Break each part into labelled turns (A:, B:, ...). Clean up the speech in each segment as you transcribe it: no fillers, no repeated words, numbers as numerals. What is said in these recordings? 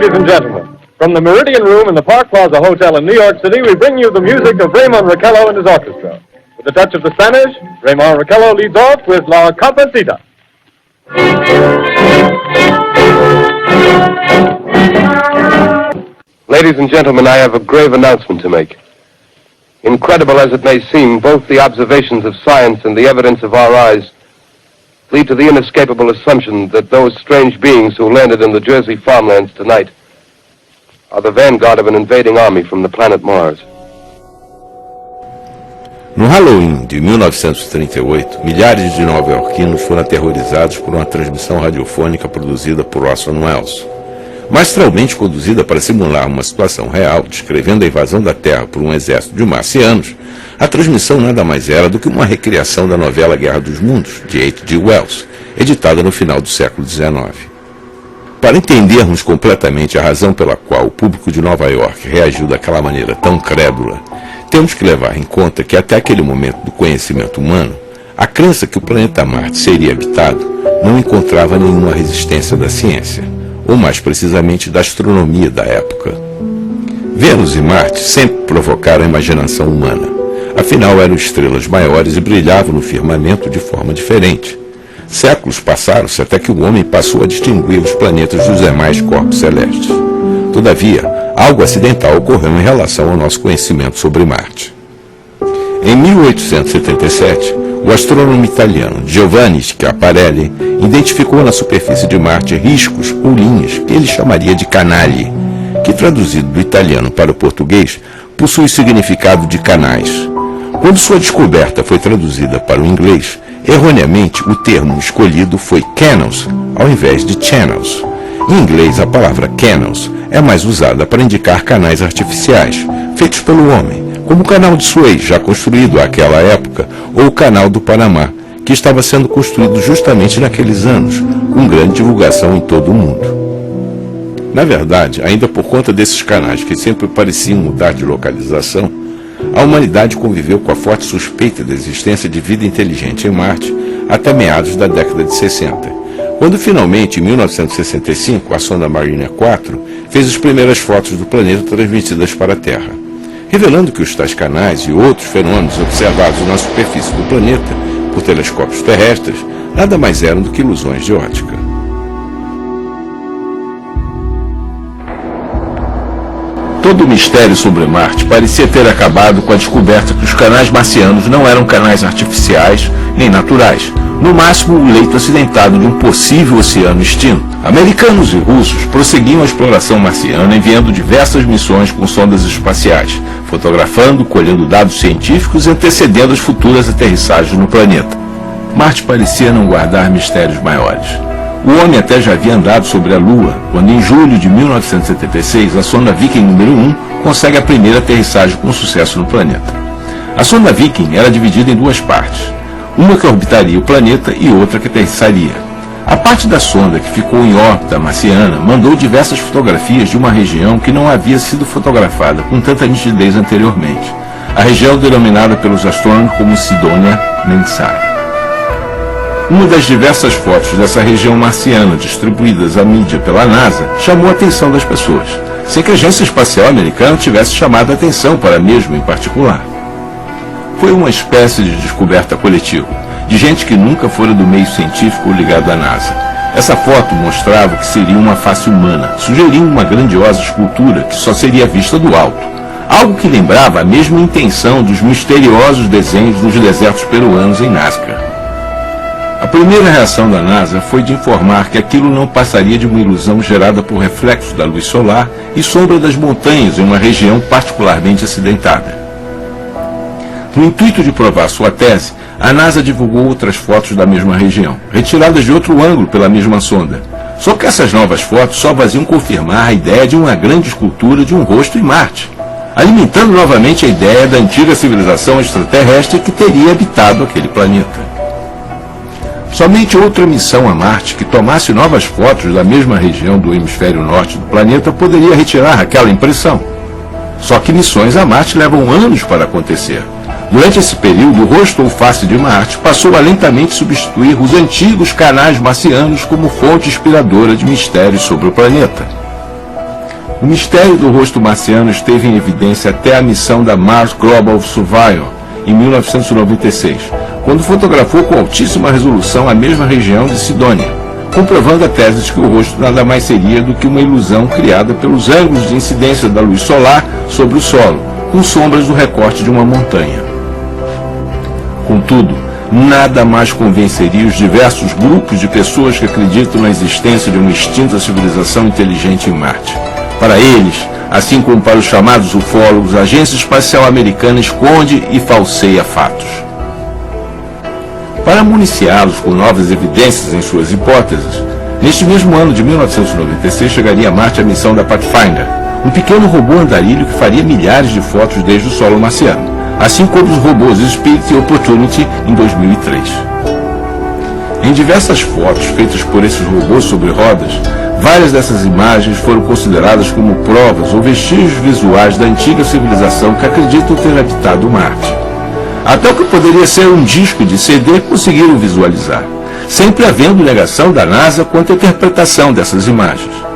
A: ladies and gentlemen, from the Meridian Room in the Park Plaza Hotel in New York City, we bring you the music of Raymond Raquello and his orchestra. With a touch of the Spanish, Raymond Raquello leads off with La Comparsita.
B: Ladies and gentlemen, I have a grave announcement to make. Incredible as it may seem, both the observations of science and the evidence of our eyes lead to the inescapable assumption that those strange beings who landed in the Jersey farmlands tonight are the vanguard of an invading army from the planet Mars.
C: No Halloween de 1938, milhares de nova-iorquinos foram aterrorizados por uma transmissão radiofônica produzida por Orson Welles. Maestralmente conduzida para simular uma situação real, descrevendo a invasão da Terra por um exército de marcianos, a transmissão nada mais era do que uma recriação da novela Guerra dos Mundos, de H.G. Wells, editada no final do século XIX. Para entendermos completamente a razão pela qual o público de Nova York reagiu daquela maneira tão crédula, temos que levar em conta que até aquele momento do conhecimento humano, a crença que o planeta Marte seria habitado não encontrava nenhuma resistência da ciência, ou mais precisamente da astronomia da época. Vênus e Marte sempre provocaram a imaginação humana, afinal eram estrelas maiores e brilhavam no firmamento de forma diferente. Séculos passaram-se até que o homem passou a distinguir os planetas dos demais corpos celestes. Todavia, algo acidental ocorreu em relação ao nosso conhecimento sobre Marte. Em 1877, o astrônomo italiano Giovanni Schiaparelli identificou na superfície de Marte riscos ou linhas que ele chamaria de canali, que traduzido do italiano para o português possui o significado de canais. Quando sua descoberta foi traduzida para o inglês, erroneamente o termo escolhido foi canals ao invés de channels. Em inglês, a palavra canals é mais usada para indicar canais artificiais, feitos pelo homem, como o canal de Suez, já construído àquela época, ou o canal do Panamá, que estava sendo construído justamente naqueles anos, com grande divulgação em todo o mundo. Na verdade, ainda por conta desses canais que sempre pareciam mudar de localização, a humanidade conviveu com a forte suspeita da existência de vida inteligente em Marte até meados da década de 60, quando finalmente, em 1965, a sonda Mariner 4 fez as primeiras fotos do planeta transmitidas para a Terra, revelando que os tais canais e outros fenômenos observados na superfície do planeta por telescópios terrestres nada mais eram do que ilusões de ótica. Todo o mistério sobre Marte parecia ter acabado com a descoberta que os canais marcianos não eram canais artificiais nem naturais, no máximo o leito acidentado de um possível oceano extinto. Americanos e russos prosseguiam a exploração marciana enviando diversas missões com sondas espaciais, fotografando, colhendo dados científicos e antecedendo as futuras aterrissagens no planeta. Marte parecia não guardar mistérios maiores. O homem até já havia andado sobre a Lua, quando em julho de 1976 a sonda Viking número 1 consegue a primeira aterrissagem com sucesso no planeta. A sonda Viking era dividida em duas partes, uma que orbitaria o planeta e outra que aterrissaria. A parte da sonda que ficou em órbita marciana mandou diversas fotografias de uma região que não havia sido fotografada com tanta nitidez anteriormente, a região denominada pelos astrônomos como Sidonia Mensah. Uma das diversas fotos dessa região marciana distribuídas à mídia pela NASA chamou a atenção das pessoas, sem que a Agência Espacial Americana tivesse chamado a atenção para a mesma em particular. Foi uma espécie de descoberta coletiva, de gente que nunca fora do meio científico ligado à NASA. Essa foto mostrava que seria uma face humana, sugerindo uma grandiosa escultura que só seria vista do alto, algo que lembrava a mesma intenção dos misteriosos desenhos dos desertos peruanos em Nazca. A primeira reação da NASA foi de informar que aquilo não passaria de uma ilusão gerada por reflexos da luz solar e sombra das montanhas em uma região particularmente acidentada. No intuito de provar sua tese, a NASA divulgou outras fotos da mesma região, retiradas de outro ângulo pela mesma sonda. Só que essas novas fotos só vaziam confirmar a ideia de uma grande escultura de um rosto em Marte, alimentando novamente a ideia da antiga civilização extraterrestre que teria habitado aquele planeta. Somente outra missão a Marte que tomasse novas fotos da mesma região do hemisfério norte do planeta poderia retirar aquela impressão. Só que missões a Marte levam anos para acontecer. Durante esse período, o rosto ou face de Marte passou a lentamente substituir os antigos canais marcianos como fonte inspiradora de mistérios sobre o planeta. O mistério do rosto marciano esteve em evidência até a missão da Mars Global Surveyor, em 1996, quando fotografou com altíssima resolução a mesma região de Sidônia, comprovando a tese de que o rosto nada mais seria do que uma ilusão criada pelos ângulos de incidência da luz solar sobre o solo, com sombras do recorte de uma montanha. Contudo, nada mais convenceria os diversos grupos de pessoas que acreditam na existência de uma extinta civilização inteligente em Marte. Para eles, assim como para os chamados ufólogos, a Agência Espacial Americana esconde e falseia fatos. Para municiá-los com novas evidências em suas hipóteses, neste mesmo ano de 1996 chegaria a Marte a missão da Pathfinder, um pequeno robô andarilho que faria milhares de fotos desde o solo marciano, assim como os robôs Spirit e Opportunity em 2003. Em diversas fotos feitas por esses robôs sobre rodas, várias dessas imagens foram consideradas como provas ou vestígios visuais da antiga civilização que acreditam ter habitado Marte. Até o que poderia ser um disco de CD conseguiram visualizar, sempre havendo negação da NASA quanto à interpretação dessas imagens.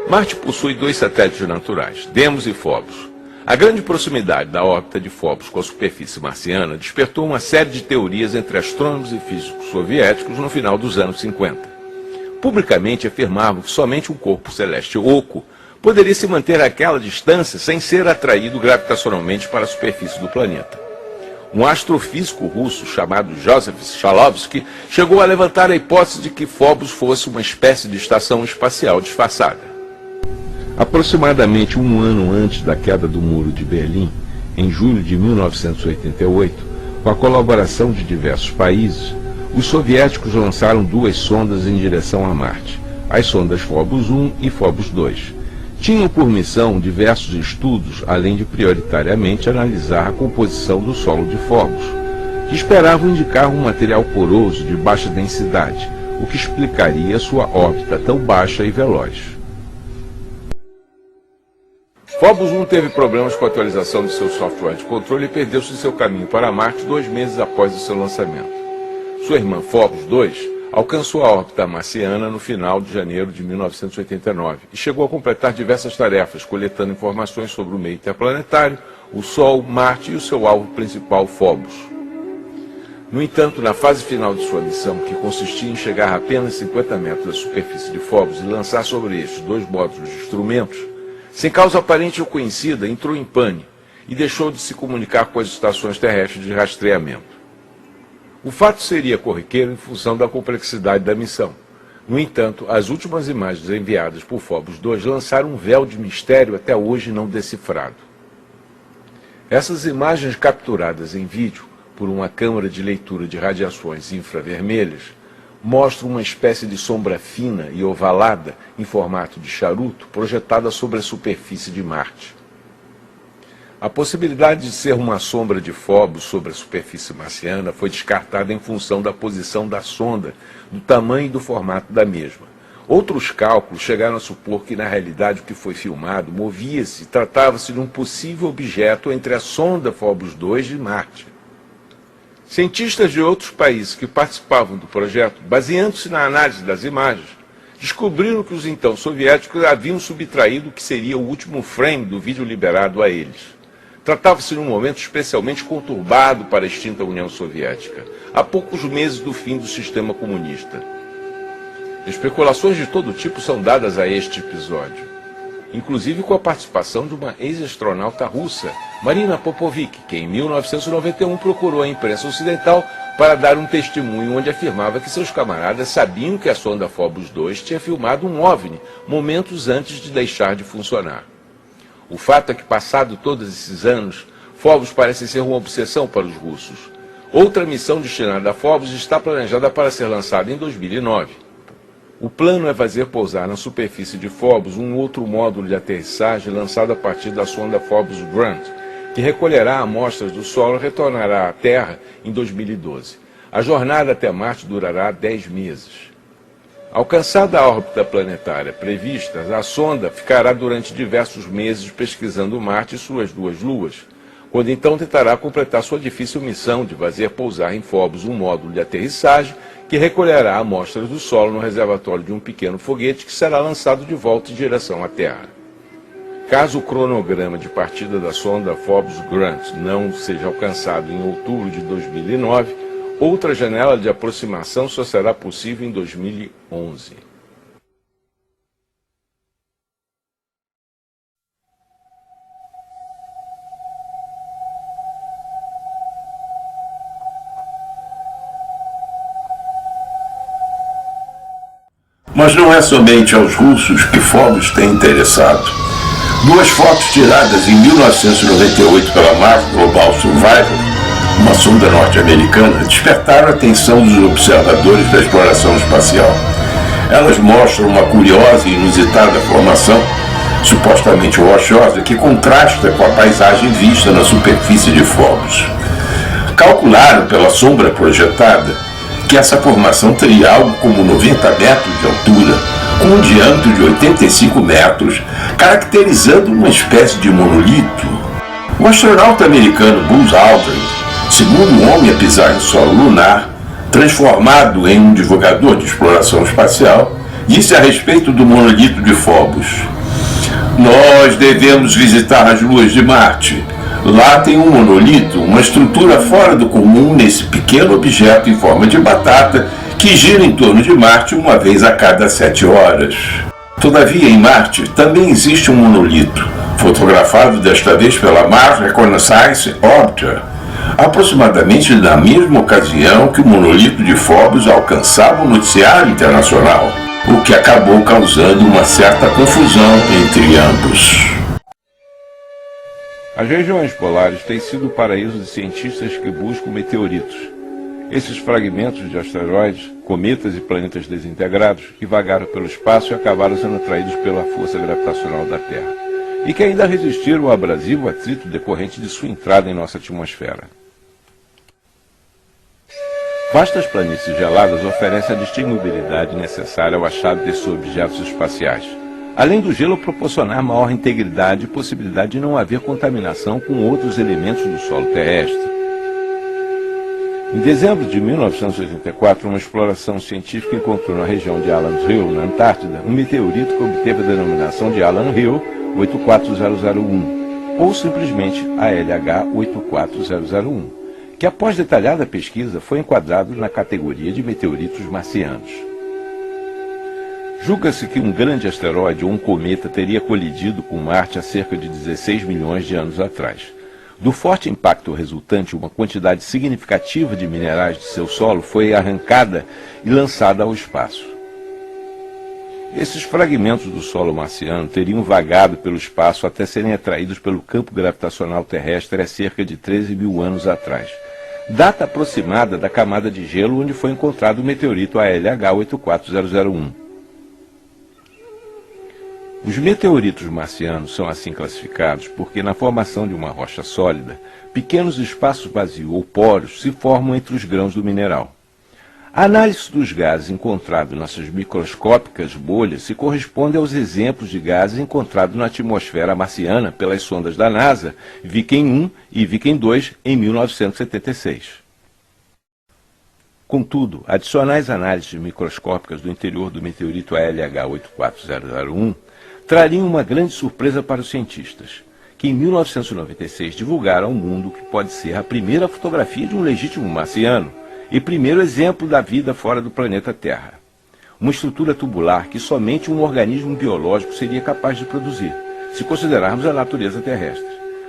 C: Marte possui dois satélites naturais, Deimos e Phobos. A grande proximidade da órbita de Phobos com a superfície marciana despertou uma série de teorias entre astrônomos e físicos soviéticos no final dos anos 50. Publicamente afirmavam que somente um corpo celeste oco poderia se manter àquela distância sem ser atraído gravitacionalmente para a superfície do planeta. Um astrofísico russo chamado Joseph Shklovsky chegou a levantar a hipótese de que Phobos fosse uma espécie de estação espacial disfarçada. Aproximadamente um ano antes da queda do Muro de Berlim, em julho de 1988, com a colaboração de diversos países, os soviéticos lançaram duas sondas em direção a Marte, as sondas Phobos 1 e Phobos 2. Tinham por missão diversos estudos, além de prioritariamente analisar a composição do solo de Phobos, que esperavam indicar um material poroso de baixa densidade, o que explicaria sua órbita tão baixa e veloz. Phobos 1 teve problemas com a atualização de seu software de controle e perdeu-se de seu caminho para Marte 2 meses após o seu lançamento. Sua irmã Phobos 2 alcançou a órbita marciana no final de janeiro de 1989 e chegou a completar diversas tarefas, coletando informações sobre o meio interplanetário, o Sol, Marte e o seu alvo principal, Phobos. No entanto, na fase final de sua missão, que consistia em chegar a apenas 50 metros da superfície de Phobos e lançar sobre estes dois módulos de instrumentos, sem causa aparente ou conhecida, entrou em pane e deixou de se comunicar com as estações terrestres de rastreamento. O fato seria corriqueiro em função da complexidade da missão. No entanto, as últimas imagens enviadas por Phobos 2 lançaram um véu de mistério até hoje não decifrado. Essas imagens capturadas em vídeo por uma câmara de leitura de radiações infravermelhas mostram uma espécie de sombra fina e ovalada em formato de charuto projetada sobre a superfície de Marte. A possibilidade de ser uma sombra de Phobos sobre a superfície marciana foi descartada em função da posição da sonda, do tamanho e do formato da mesma. Outros cálculos chegaram a supor que, na realidade, o que foi filmado movia-se e tratava-se de um possível objeto entre a sonda Phobos 2 e Marte. Cientistas de outros países que participavam do projeto, baseando-se na análise das imagens, descobriram que os então soviéticos haviam subtraído o que seria o último frame do vídeo liberado a eles. Tratava-se de um momento especialmente conturbado para a extinta União Soviética, há poucos meses do fim do sistema comunista. Especulações de todo tipo são dadas a este episódio, inclusive com a participação de uma ex-astronauta russa, Marina Popovic, que em 1991 procurou a imprensa ocidental para dar um testemunho onde afirmava que seus camaradas sabiam que a sonda Phobos 2 tinha filmado um OVNI momentos antes de deixar de funcionar. O fato é que, passado todos esses anos, Phobos parece ser uma obsessão para os russos. Outra missão destinada a Phobos está planejada para ser lançada em 2009. O plano é fazer pousar na superfície de Phobos um outro módulo de aterrissagem lançado a partir da sonda Phobos Grunt, que recolherá amostras do solo e retornará à Terra em 2012. A jornada até Marte durará 10 meses. Alcançada a órbita planetária prevista, a sonda ficará durante diversos meses pesquisando Marte e suas duas luas, quando então tentará completar sua difícil missão de fazer pousar em Phobos um módulo de aterrissagem que recolherá amostras do solo no reservatório de um pequeno foguete que será lançado de volta em direção à Terra. Caso o cronograma de partida da sonda Phobos Grunt não seja alcançado em outubro de 2009, outra janela de aproximação só será possível em 2011.
D: Mas não é somente aos russos que Phobos tem interessado. Duas fotos tiradas em 1998 pela Mars Global Surveyor, uma sonda norte-americana, despertaram a atenção dos observadores da exploração espacial. Elas mostram uma curiosa e inusitada formação, supostamente rochosa, que contrasta com a paisagem vista na superfície de Phobos. Calcularam pela sombra projetada que essa formação teria algo como 90 metros de altura, com um diâmetro de 85 metros, caracterizando uma espécie de monolito. O astronauta americano Buzz Aldrin, segundo homem a pisar em solo lunar, transformado em um divulgador de exploração espacial, disse a respeito do monolito de Phobos: "Nós devemos visitar as luas de Marte. Lá tem um monolito, uma estrutura fora do comum nesse pequeno objeto em forma de batata que gira em torno de Marte uma vez a cada 7 horas. Todavia, em Marte também existe um monolito, fotografado desta vez pela Mars Reconnaissance Orbiter, aproximadamente na mesma ocasião que o monolito de Phobos alcançava o noticiário internacional, o que acabou causando uma certa confusão entre ambos."
C: As regiões polares têm sido o paraíso de cientistas que buscam meteoritos. Esses fragmentos de asteroides, cometas e planetas desintegrados que vagaram pelo espaço e acabaram sendo atraídos pela força gravitacional da Terra, e que ainda resistiram ao abrasivo atrito decorrente de sua entrada em nossa atmosfera. Vastas planícies geladas oferecem a distinguibilidade necessária ao achado desses objetos espaciais, além do gelo proporcionar maior integridade e possibilidade de não haver contaminação com outros elementos do solo terrestre. Em dezembro de 1984, uma exploração científica encontrou na região de Allan Hill, na Antártida, um meteorito que obteve a denominação de Allan Hill 84001, ou simplesmente ALH 84001, que após detalhada pesquisa foi enquadrado na categoria de meteoritos marcianos. Julga-se que um grande asteroide ou um cometa teria colidido com Marte há cerca de 16 milhões de anos atrás. Do forte impacto resultante, uma quantidade significativa de minerais de seu solo foi arrancada e lançada ao espaço. Esses fragmentos do solo marciano teriam vagado pelo espaço até serem atraídos pelo campo gravitacional terrestre há cerca de 13 mil anos atrás, data aproximada da camada de gelo onde foi encontrado o meteorito ALH 84001. Os meteoritos marcianos são assim classificados porque, na formação de uma rocha sólida, pequenos espaços vazios ou poros se formam entre os grãos do mineral. A análise dos gases encontrados nessas microscópicas bolhas se corresponde aos exemplos de gases encontrados na atmosfera marciana pelas sondas da NASA Viking 1 e Viking 2 em 1976. Contudo, adicionais análises microscópicas do interior do meteorito ALH 84001 trariam uma grande surpresa para os cientistas, que em 1996 divulgaram ao mundo que pode ser a primeira fotografia de um legítimo marciano e primeiro exemplo da vida fora do planeta Terra. Uma estrutura tubular que somente um organismo biológico seria capaz de produzir, se considerarmos a natureza terrestre.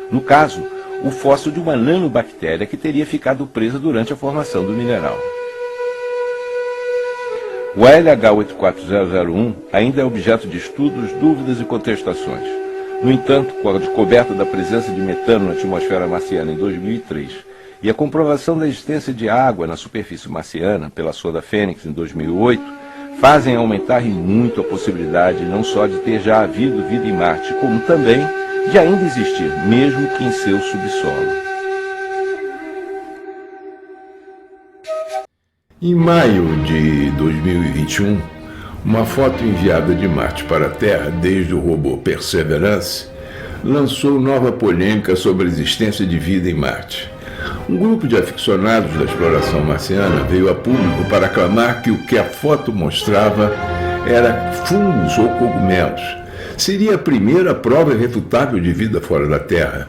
C: No caso, o fóssil de uma nanobactéria que teria ficado presa durante a formação do mineral. O ALH 84001 ainda é objeto de estudos, dúvidas e contestações. No entanto, com a descoberta da presença de metano na atmosfera marciana em 2003 e a comprovação da existência de água na superfície marciana pela sonda Fênix em 2008, fazem aumentar em muito a possibilidade não só de ter já havido vida em Marte, como também de ainda existir, mesmo que em seu subsolo.
E: Em maio de 2021, uma foto enviada de Marte para a Terra desde o robô Perseverance lançou nova polêmica sobre a existência de vida em Marte. Um grupo de aficionados da exploração marciana veio a público para aclamar que o que a foto mostrava era fungos ou cogumelos. Seria a primeira prova irrefutável de vida fora da Terra.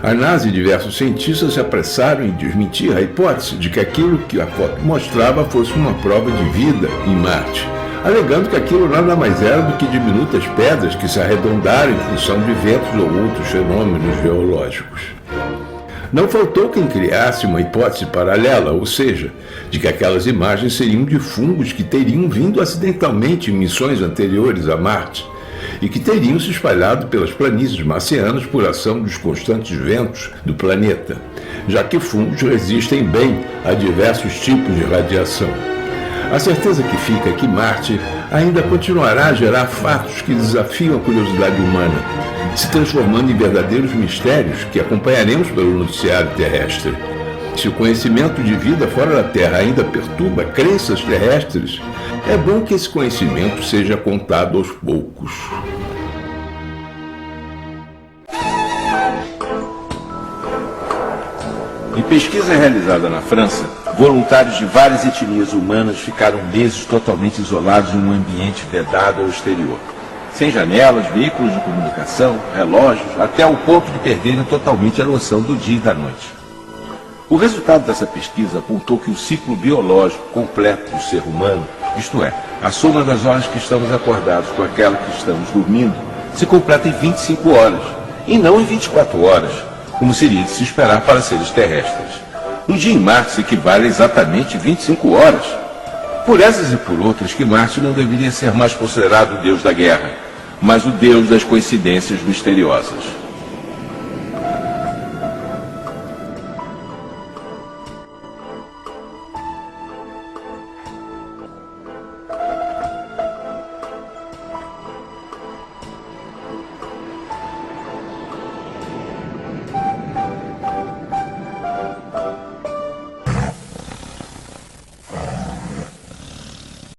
E: A NASA e diversos cientistas se apressaram em desmentir a hipótese de que aquilo que a foto mostrava fosse uma prova de vida em Marte, alegando que aquilo nada mais era do que diminutas pedras que se arredondaram em função de ventos ou outros fenômenos geológicos. Não faltou quem criasse uma hipótese paralela, ou seja, de que aquelas imagens seriam de fungos que teriam vindo acidentalmente em missões anteriores a Marte e que teriam se espalhado pelas planícies marcianas por ação dos constantes ventos do planeta, já que fungos resistem bem a diversos tipos de radiação. A certeza que fica é que Marte ainda continuará a gerar fatos que desafiam a curiosidade humana, se transformando em verdadeiros mistérios que acompanharemos pelo noticiário terrestre. Se o conhecimento de vida fora da Terra ainda perturba crenças terrestres, é bom que esse conhecimento seja contado aos poucos.
C: Em pesquisa realizada na França, voluntários de várias etnias humanas ficaram meses totalmente isolados em um ambiente vedado ao exterior, sem janelas, veículos de comunicação, relógios, até o ponto de perderem totalmente a noção do dia e da noite. O resultado dessa pesquisa apontou que o ciclo biológico completo do ser humano, isto é, a soma das horas que estamos acordados com aquela que estamos dormindo, se completa em 25 horas, e não em 24 horas, como seria de se esperar para seres terrestres. Um dia em Marte equivale a exatamente 25 horas. Por essas e por outras que Marte não deveria ser mais considerado o deus da guerra, mas o deus das coincidências misteriosas.